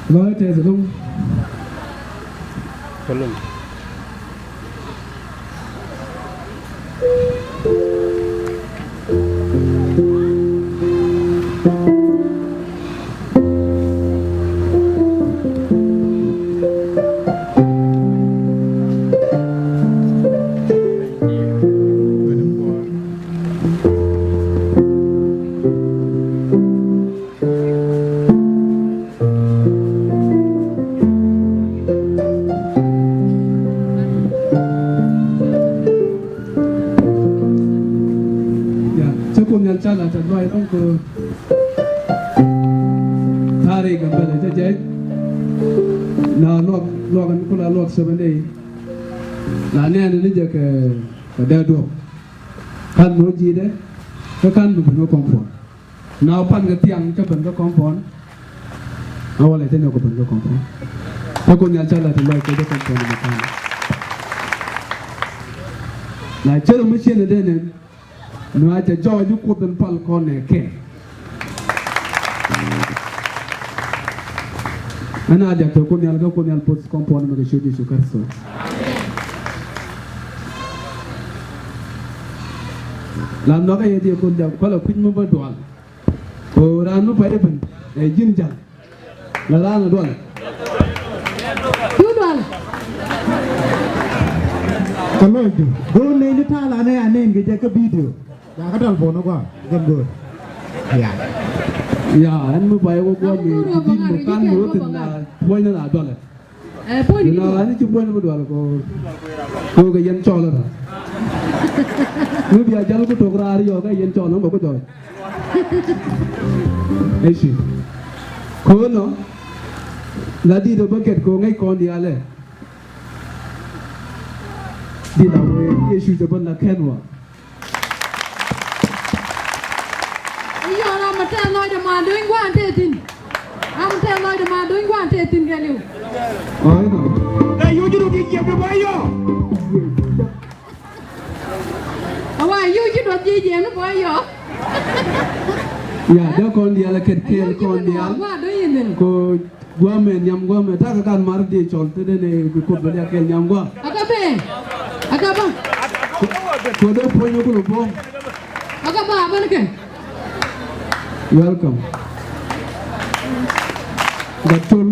Nói thế rồi không? Belum. Chala chadwai tong ko thari ka bale je na lo kan kula lo sebane la ne ni je ka da do kan mo ji de ka kan bu no kompon na pan ga tiang ka ban ga kompon awale te no ko ban ga kompon ko ko nyal chala chadwai ko de kompon ni kan la chelo mo chene de ne no aja George ko ben pal ko ne ke ana aja to ko nyal ga ko nyal post compone ma ga shudi su karso la no ga yedi ko jam ko la kuñ mo ba doal ko ranu pa eben e jinjal la ranu doal doal kalau itu, dulu ni thala ane nge jaga video, ya kadal bono gua, gembur, ya, ya, an mo ba yo ko mi di mo kan mo tin na poy na doal poy ni na ani ci poy na doal ko ga yen chola ra mu biya jal ko to gra yo ga yen chola ko joy eshi ko no la di do bucket ko ngai kon di ale di la we Yesu de ban la kenwa iyo la ma te loy de ma doing wan te tin am te loy de ma doing wan te tin geliu ai no eh yo jiru di je ba yo, awa yu ji do ji je no boy yo ya da kon di ala ket kel kon di al wa do yin ko gwa me nyam gwa me ta ka kan mar di chol te ne ko be ya kel nyam gwa akabe akaba ko do poy no ko bo akaba ban ke welcome gatul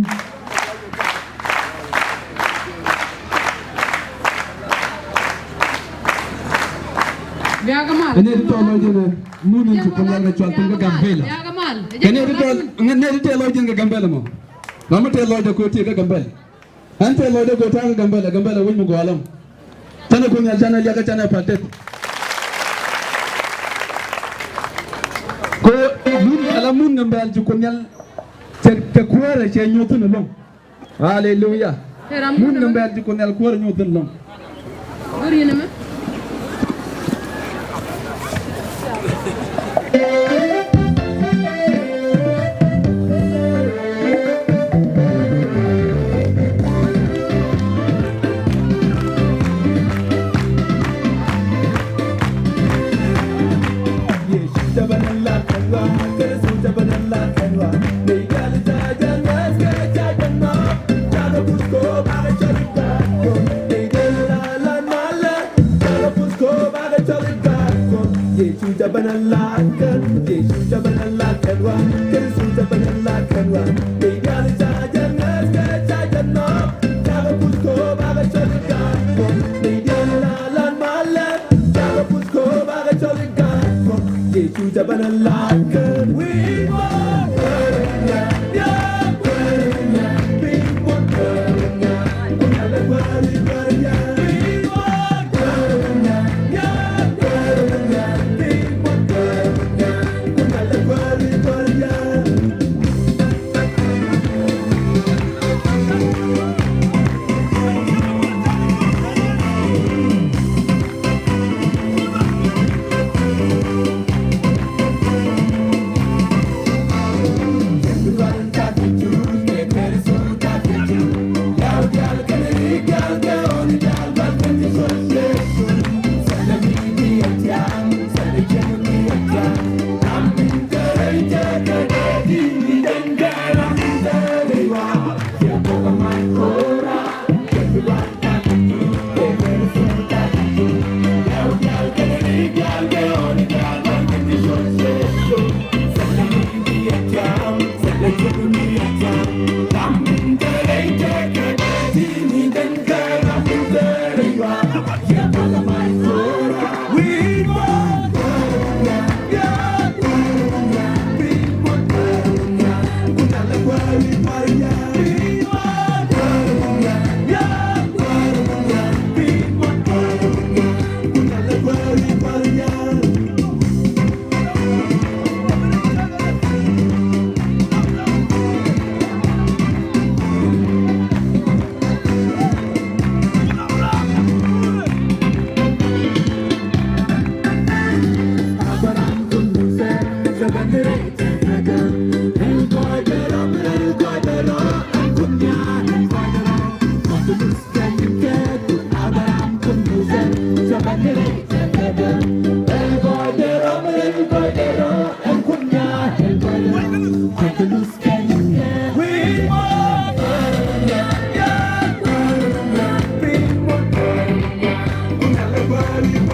biya gamal ene to lo jene munu ci ko la chol te ga gambela biya gamal ene to ngene te lo jene ga gambela mo mama te lo de ko te ga gambela ante lo de ko ta ga gambela won mu go alam tana ko nya jana ya ga jana patet ko mun ala mun ngambal ci ko nyal te kuwara ce nyotun long hallelujah mun ngambal ci ko nyal kuwara nyotun long gori ne ma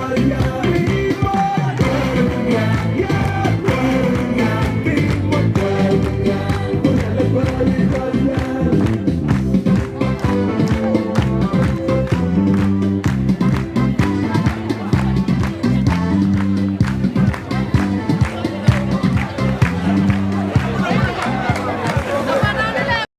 Bye.